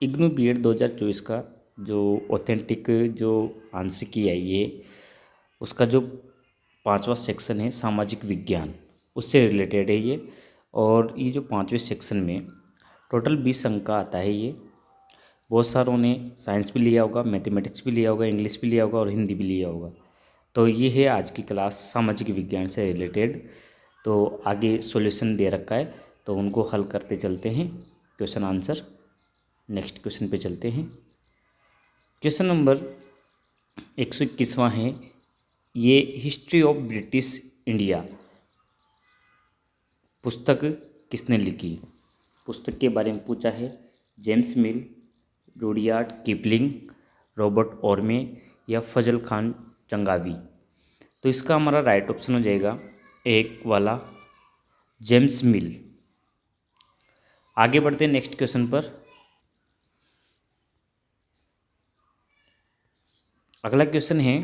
IGNOU BEd 2024 का जो authentic जो आंसर की है ये उसका जो पांचवा सेक्शन है सामाजिक विज्ञान, उससे रिलेटेड है ये। और ये जो पांचवें सेक्शन में टोटल 20 अंक का आता है ये। बहुत सारों ने साइंस भी लिया होगा, मैथमेटिक्स भी लिया होगा, इंग्लिश भी लिया होगा और हिंदी भी लिया होगा। तो ये है आज की क्लास सामाजिक विज्ञान से रिलेटेड। तो आगे सॉल्यूशन दे रखा है, तो उनको हल करते चलते हैं क्वेश्चन आंसर। नेक्स्ट क्वेश्चन पे चलते हैं। क्वेश्चन नंबर 121वां है, ये हिस्ट्री ऑफ ब्रिटिश इंडिया पुस्तक किसने लिखी। पुस्तक के बारे में पूछा है। James Mill, Rudyard Kipling, Robert Orme या फजल खान चंगावी। तो इसका हमारा राइट ऑप्शन हो जाएगा एक वाला जेम्स मिल। आगे बढ़ते हैं नेक्स्ट क्वेश्चन पर। अगला क्वेश्चन है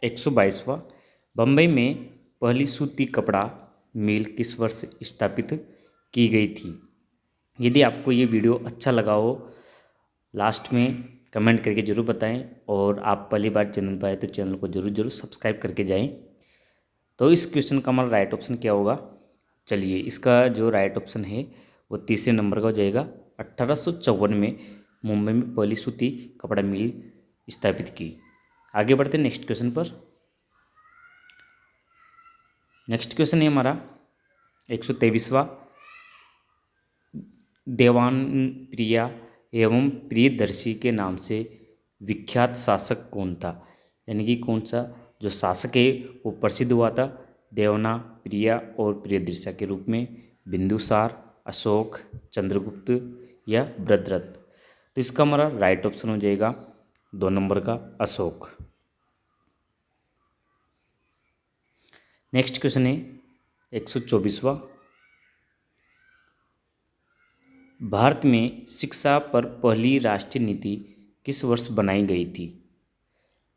122वां, बम्बई में पहली सूती कपड़ा मिल किस वर्ष स्थापित की गई थी। यदि आपको ये वीडियो अच्छा लगा हो लास्ट में कमेंट करके ज़रूर बताएं, और आप पहली बार चैनल पर आए तो चैनल को ज़रूर सब्सक्राइब करके जाएं। तो इस क्वेश्चन का हमारा राइट ऑप्शन क्या होगा। चलिए, इसका जो राइट ऑप्शन है वो तीसरे नंबर का हो जाएगा। 1854 में मुंबई में पहली सूती कपड़ा मिल स्थापित की। आगे बढ़ते हैं नेक्स्ट क्वेश्चन पर। नेक्स्ट क्वेश्चन है हमारा 123वां, देवान प्रिया एवं प्रियदर्शी के नाम से विख्यात शासक कौन था। यानी कि कौन सा जो शासक है वो प्रसिद्ध हुआ था देवना, प्रिया और प्रियदर्शा के रूप में। बिंदुसार, अशोक, चंद्रगुप्त या भद्रथ। तो इसका हमारा राइट ऑप्शन हो जाएगा 2 नंबर का अशोक। नेक्स्ट क्वेश्चन है 124वां, भारत में शिक्षा पर पहली राष्ट्रीय नीति किस वर्ष बनाई गई थी।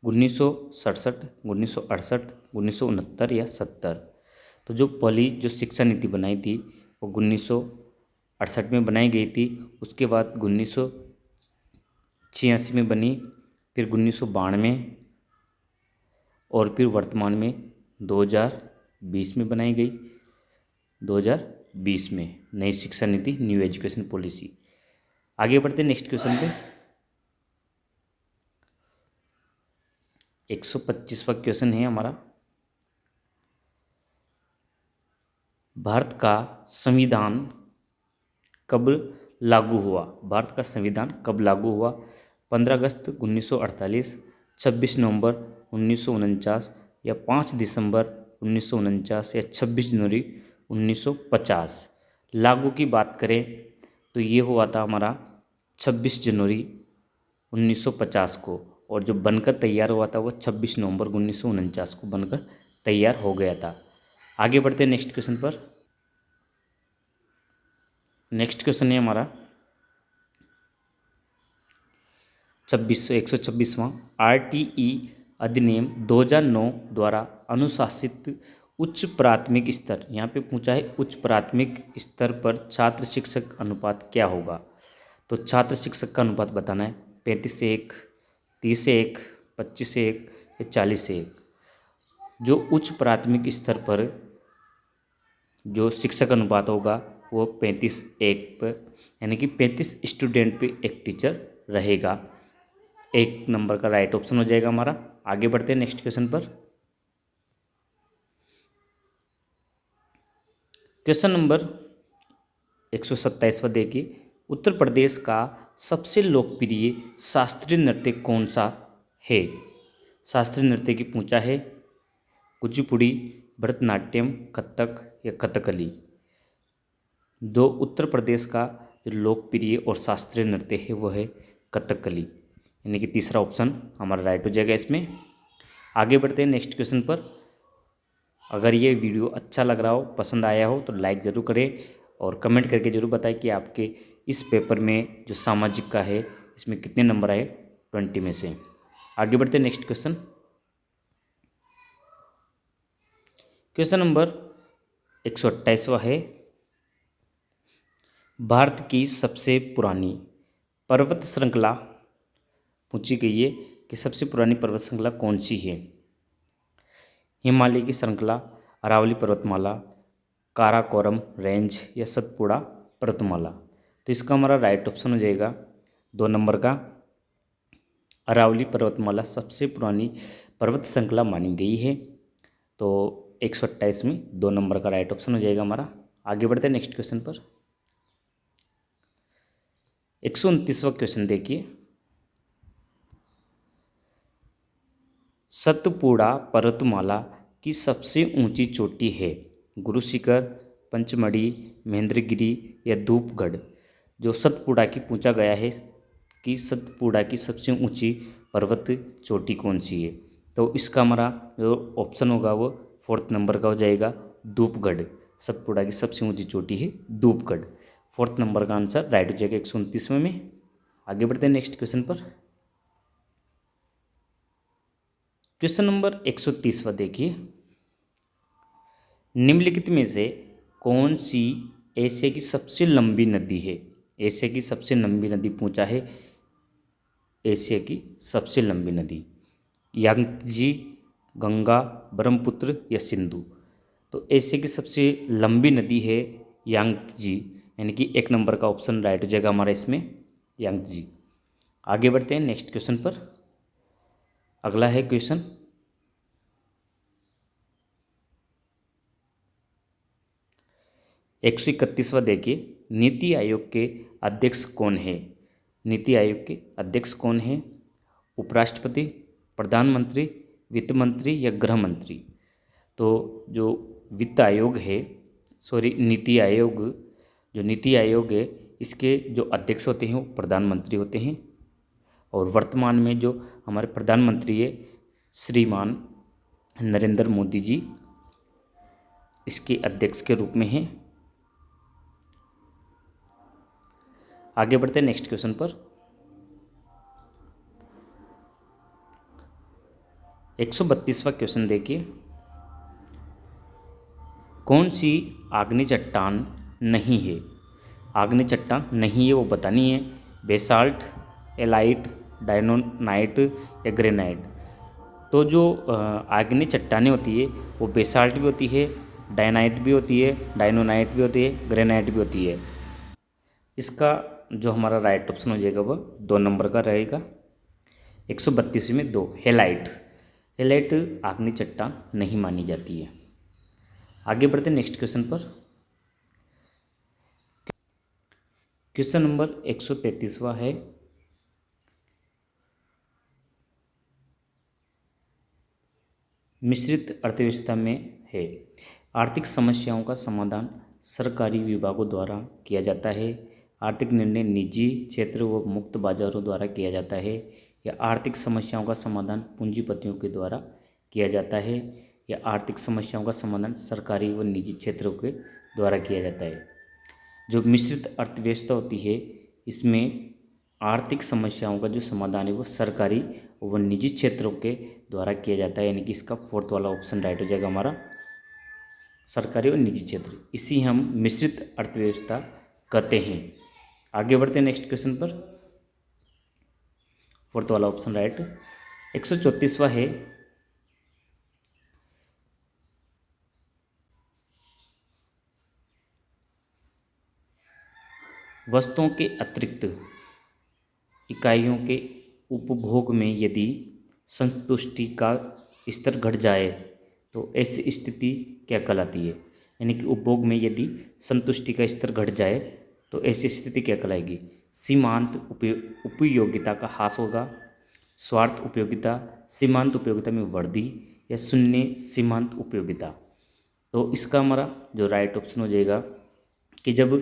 1967, 1968, 1969 या 70। तो जो पहली जो शिक्षा नीति बनाई थी वो 1968 में बनाई गई थी। उसके बाद 1986 में बनी, फिर 1992 और फिर वर्तमान में 2020 में बनाई गई। 2020 में नई शिक्षा नीति, न्यू एजुकेशन पॉलिसी। आगे बढ़ते हैं नेक्स्ट क्वेश्चन पे। 125वां क्वेश्चन है हमारा, भारत का संविधान कब लागू हुआ। भारत का संविधान कब लागू हुआ। 15 अगस्त 1948, 26 नवंबर 1949 या 5 दिसंबर 1949 या 26 जनवरी 1950। लागू की बात करें तो ये हुआ था हमारा 26 जनवरी 1950 को, और जो बनकर तैयार हुआ था वो 26 नवंबर 1949 को बनकर तैयार हो गया था। आगे बढ़ते हैं नेक्स्ट क्वेश्चन पर। नेक्स्ट क्वेश्चन है हमारा 126वां, आरटीई अधिनियम 2009 द्वारा अनुशासित उच्च प्राथमिक स्तर। यहाँ पे पूछा है उच्च प्राथमिक स्तर पर छात्र शिक्षक अनुपात क्या होगा। तो छात्र शिक्षक का अनुपात बताना है। 35:1, 30:1, 25:1 या 40:1। जो उच्च प्राथमिक स्तर पर जो शिक्षक अनुपात होगा वो 35:1 पर, यानी कि 35 स्टूडेंट पे एक टीचर रहेगा। 1 नंबर का राइट ऑप्शन हो जाएगा हमारा। आगे बढ़ते हैं नेक्स्ट क्वेश्चन पर। क्वेश्चन नंबर 127वां देखिए, उत्तर प्रदेश का सबसे लोकप्रिय शास्त्रीय नृत्य कौन सा है। शास्त्रीय नृत्य की पूछा है। कुचिपुड़ी, भरतनाट्यम, कथक या कथकली। जो उत्तर प्रदेश का जो लोकप्रिय और शास्त्रीय नृत्य है वो है कथकली, यानी कि तीसरा ऑप्शन हमारा राइट हो जाएगा इसमें। आगे बढ़ते हैं नेक्स्ट क्वेश्चन पर। अगर ये वीडियो अच्छा लग रहा हो, पसंद आया हो तो लाइक ज़रूर करें, और कमेंट करके ज़रूर बताएं कि आपके इस पेपर में जो सामाजिक का है इसमें कितने नंबर आए 20 में से। आगे बढ़ते हैं नेक्स्ट क्वेश्चन। क्वेश्चन नंबर 128वां है, भारत की सबसे पुरानी पर्वत श्रृंखला पूछी गई है कि सबसे पुरानी पर्वत श्रृंखला कौन सी है। हिमालय की श्रृंखला, अरावली पर्वतमाला, काराकोरम रेंज या सतपुड़ा पर्वतमाला। तो इसका हमारा राइट ऑप्शन हो जाएगा 2 नंबर का अरावली पर्वतमाला सबसे पुरानी पर्वत श्रृंखला मानी गई है। तो 128 में 2 नंबर का राइट ऑप्शन हो जाएगा हमारा। आगे बढ़ते हैं नेक्स्ट क्वेश्चन पर। 129वां क्वेश्चन देखिए, सतपुड़ा पर्वतमाला की सबसे ऊंची चोटी है गुरु शिखर, पंचमढ़ी, महेंद्रगिरी या धूपगढ़। जो सतपुड़ा की पूछा गया है कि सतपुड़ा की सबसे ऊंची पर्वत चोटी कौन सी है, तो इसका हमारा जो ऑप्शन होगा वो 4 नंबर का हो जाएगा धूपगढ़। सतपुड़ा की सबसे ऊंची चोटी है धूपगढ़। 4 नंबर का आंसर राइट हो जाएगा 129वें में। आगे बढ़ते हैं नेक्स्ट क्वेश्चन पर। क्वेश्चन नंबर 130वां देखिए, निम्नलिखित में से कौन सी एशिया की सबसे लंबी नदी है। एशिया की सबसे लंबी नदी पूछा है, एशिया की सबसे लंबी नदी यांगजी, गंगा, ब्रह्मपुत्र या सिंधु। तो एशिया की सबसे लंबी नदी है यांगजी, यानी कि 1 नंबर का ऑप्शन राइट हो जाएगा हमारा इसमें यांगजी। आगे बढ़ते हैं नेक्स्ट क्वेश्चन पर। अगला है क्वेश्चन 131वां देखिए, नीति आयोग के अध्यक्ष कौन है। नीति आयोग के अध्यक्ष कौन है, उपराष्ट्रपति, प्रधानमंत्री, वित्त मंत्री या गृह मंत्री। तो जो वित्त आयोग है, सॉरी नीति आयोग, जो नीति आयोग है इसके जो अध्यक्ष होते हैं वो प्रधानमंत्री होते हैं। और वर्तमान में जो हमारे प्रधानमंत्री है श्रीमान नरेंद्र मोदी जी इसके अध्यक्ष के रूप में हैं। आगे बढ़ते हैं नेक्स्ट क्वेश्चन पर। 132वां क्वेश्चन देखिए, कौन सी आग्नेय चट्टान नहीं है। आग्नेय चट्टान नहीं है वो बतानी है, बेसाल्ट, एलाइट, डायनोनाइट या ग्रेनाइट। तो जो आग्नेय चट्टानें होती है वो बेसाल्ट भी होती है, डायनाइट भी होती है, डायनोनाइट भी होती है, ग्रेनाइट भी होती है। इसका जो हमारा राइट ऑप्शन हो जाएगा वह 2 नंबर का रहेगा। 132 में 2 हेलाइट। हेलाइट आग्नेय चट्टान नहीं मानी जाती है। आगे बढ़ते नेक्स्ट क्वेश्चन पर। क्वेश्चन नंबर 133वां है, मिश्रित अर्थव्यवस्था में है। आर्थिक समस्याओं का समाधान सरकारी विभागों द्वारा किया जाता है, आर्थिक निर्णय निजी क्षेत्र व मुक्त बाजारों द्वारा किया जाता है, या आर्थिक समस्याओं का समाधान पूंजीपतियों के द्वारा किया जाता है, या आर्थिक समस्याओं का समाधान सरकारी व निजी क्षेत्रों के द्वारा किया जाता है। जो मिश्रित अर्थव्यवस्था होती है इसमें आर्थिक समस्याओं का जो समाधान है वो सरकारी व निजी क्षेत्रों के द्वारा किया जाता है, यानी कि इसका 4th वाला ऑप्शन राइट हो जाएगा हमारा, सरकारी और निजी क्षेत्र। इसी हम मिश्रित अर्थव्यवस्था कहते हैं। आगे बढ़ते हैं नेक्स्ट क्वेश्चन पर। 4th वाला ऑप्शन राइट। 134वां है, वस्तुओं के अतिरिक्त इकाइयों के उपभोग में यदि संतुष्टि का स्तर घट जाए तो ऐसी स्थिति क्या कहलाती है। यानी कि उपभोग में यदि संतुष्टि का स्तर घट जाए तो ऐसी स्थिति क्या कहलाएगी। सीमांत उपयोगिता का ह्रास होगा, स्वार्थ उपयोगिता, सीमांत उपयोगिता में वृद्धि, या शून्य सीमांत उपयोगिता। तो इसका हमारा जो राइट ऑप्शन हो जाएगा कि जब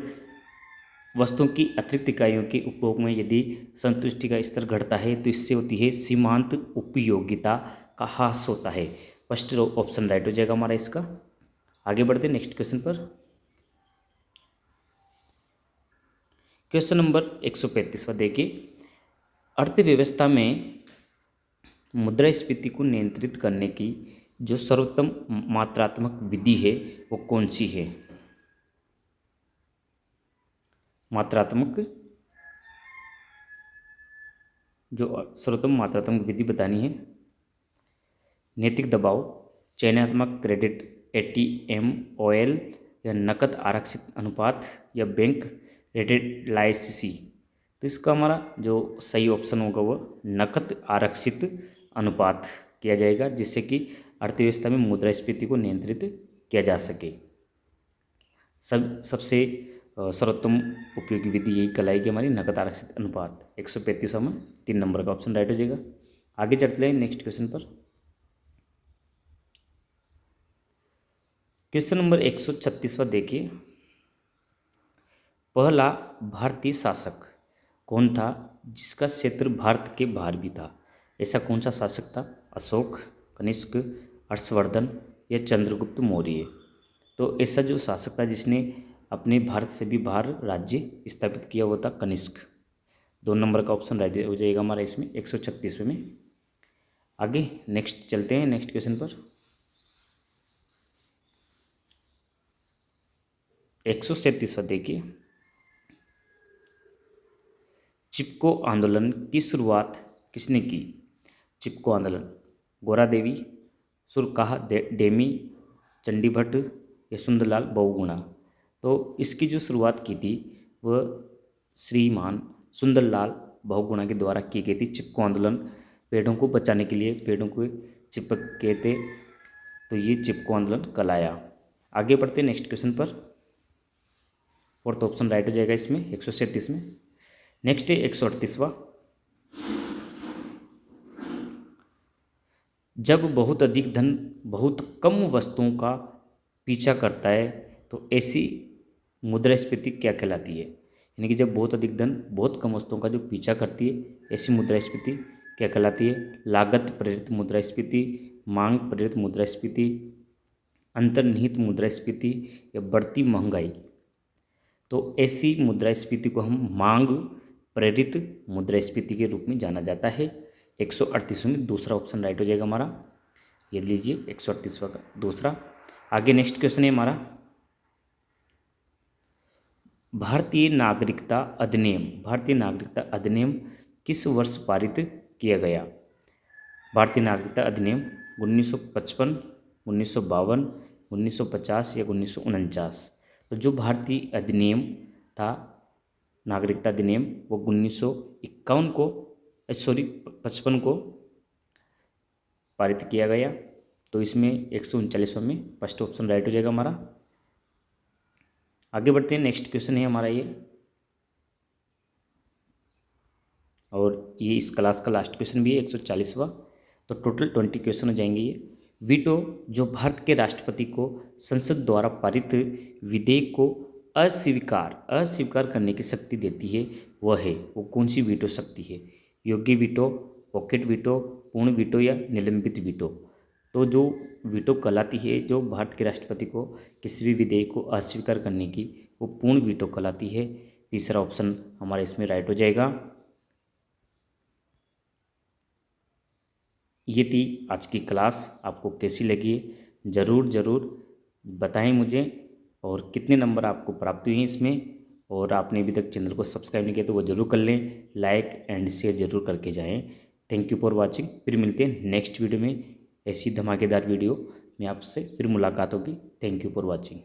वस्तुओं की अतिरिक्त इकाइयों के उपभोग में यदि संतुष्टि का स्तर घटता है तो इससे होती है सीमांत उपयोगिता का ह्रास होता है। फर्स्ट ऑप्शन राइट हो जाएगा हमारा इसका। आगे बढ़ते हैं नेक्स्ट क्वेश्चन पर। क्वेश्चन नंबर 135वां देखिए, अर्थव्यवस्था में मुद्रास्फीति को नियंत्रित करने की जो सर्वोत्तम मात्रात्मक विधि है वो कौन सी है। मात्रात्मक जो सर्वोत्तम मात्रात्मक विधि बतानी है। नैतिक दबाव, चयनात्मक क्रेडिट, एटीएम ऑयल या नकद आरक्षित अनुपात या बैंक रेटेड लाइसेंसी। तो इसका हमारा जो सही ऑप्शन होगा वह नकद आरक्षित अनुपात किया जाएगा, जिससे कि अर्थव्यवस्था में मुद्रास्फीति को नियंत्रित किया जा सके। सबसे सर्वोत्तम उपयोगी विधि यही कहलाएगी हमारी नकद आरक्षित अनुपात। 135 में 3 नंबर का ऑप्शन राइट हो जाएगा। आगे चलते हैं नेक्स्ट क्वेश्चन पर। क्वेश्चन नंबर 136वां देखिए। पहला भारतीय शासक कौन था जिसका क्षेत्र भारत के बाहर भी था? ऐसा कौन सा शासक था? अशोक, कनिष्क, हर्षवर्धन या चंद्रगुप्त मौर्य। तो ऐसा जो शासक था जिसने अपने भारत से भी बाहर राज्य स्थापित किया हुआ था कनिष्क। 2 नंबर का ऑप्शन राइट हो जाएगा हमारा इसमें 136वें में। आगे नेक्स्ट चलते हैं नेक्स्ट क्वेश्चन पर। 137वां देखिए। चिपको आंदोलन की शुरुआत किसने की? चिपको आंदोलन गोरा देवी, सुरकाह डेमी, चंडी भट्ट या सुंदरलाल बहुगुणा। तो इसकी जो शुरुआत की थी वह श्रीमान सुंदरलाल बहुगुणा के द्वारा की गई थी। चिपको आंदोलन पेड़ों को बचाने के लिए पेड़ों को चिपक गए थे, तो ये चिपको आंदोलन कहलाया। आगे बढ़ते नेक्स्ट क्वेश्चन पर। 4th ऑप्शन राइट हो जाएगा इसमें 137 में। नेक्स्ट है 138वां। जब बहुत अधिक धन बहुत कम वस्तुओं का पीछा करता है तो ऐसी मुद्रास्फीति क्या कहलाती है? यानी कि जब बहुत अधिक धन बहुत कम वस्तुओं का जो पीछा करती है ऐसी मुद्रास्फीति क्या कहलाती है? लागत प्रेरित मुद्रास्फीति, मांग प्रेरित मुद्रास्फीति, अंतर्निहित मुद्रास्फीति या बढ़ती महंगाई। तो ऐसी मुद्रास्फीति को हम मांग प्रेरित मुद्रास्फीति के रूप में जाना जाता है। 138 में दूसरा ऑप्शन राइट हो जाएगा हमारा। ये लीजिए 138वां का दूसरा। आगे नेक्स्ट क्वेश्चन है हमारा। भारतीय नागरिकता अधिनियम किस वर्ष पारित किया गया? भारतीय नागरिकता अधिनियम 1955, 1952, 1950 या 1949। तो जो भारतीय अधिनियम था नागरिकता अधिनियम वो 1951 को 55 को पारित किया गया। तो इसमें 139वां में फर्स्ट ऑप्शन राइट हो जाएगा हमारा। आगे बढ़ते हैं नेक्स्ट क्वेश्चन है हमारा ये, और ये इस क्लास का लास्ट क्वेश्चन भी है 140वां। तो टोटल 20 क्वेश्चन हो जाएंगे ये। वीटो जो भारत के राष्ट्रपति को संसद द्वारा पारित विधेयक को अस्वीकार करने की शक्ति देती है वो कौन सी वीटो शक्ति है? योग्य वीटो, पॉकेट वीटो, पूर्ण वीटो या निलंबित वीटो। तो जो वीटो कहलाती है जो भारत के राष्ट्रपति को किसी भी विधेयक को अस्वीकार करने की, वो पूर्ण वीटो कहलाती है। तीसरा ऑप्शन हमारा इसमें राइट हो जाएगा। ये थी आज की क्लास। आपको कैसी लगी ज़रूर बताएं मुझे, और कितने नंबर आपको प्राप्त हुए हैं इसमें। और आपने अभी तक चैनल को सब्सक्राइब नहीं किया तो वो ज़रूर कर लें, लाइक एंड शेयर ज़रूर करके जाएं। Thank you for watching. फिर मिलते हैं नेक्स्ट वीडियो में, ऐसी धमाकेदार वीडियो में आपसे फिर मुलाकात होगी। Thank you for watching.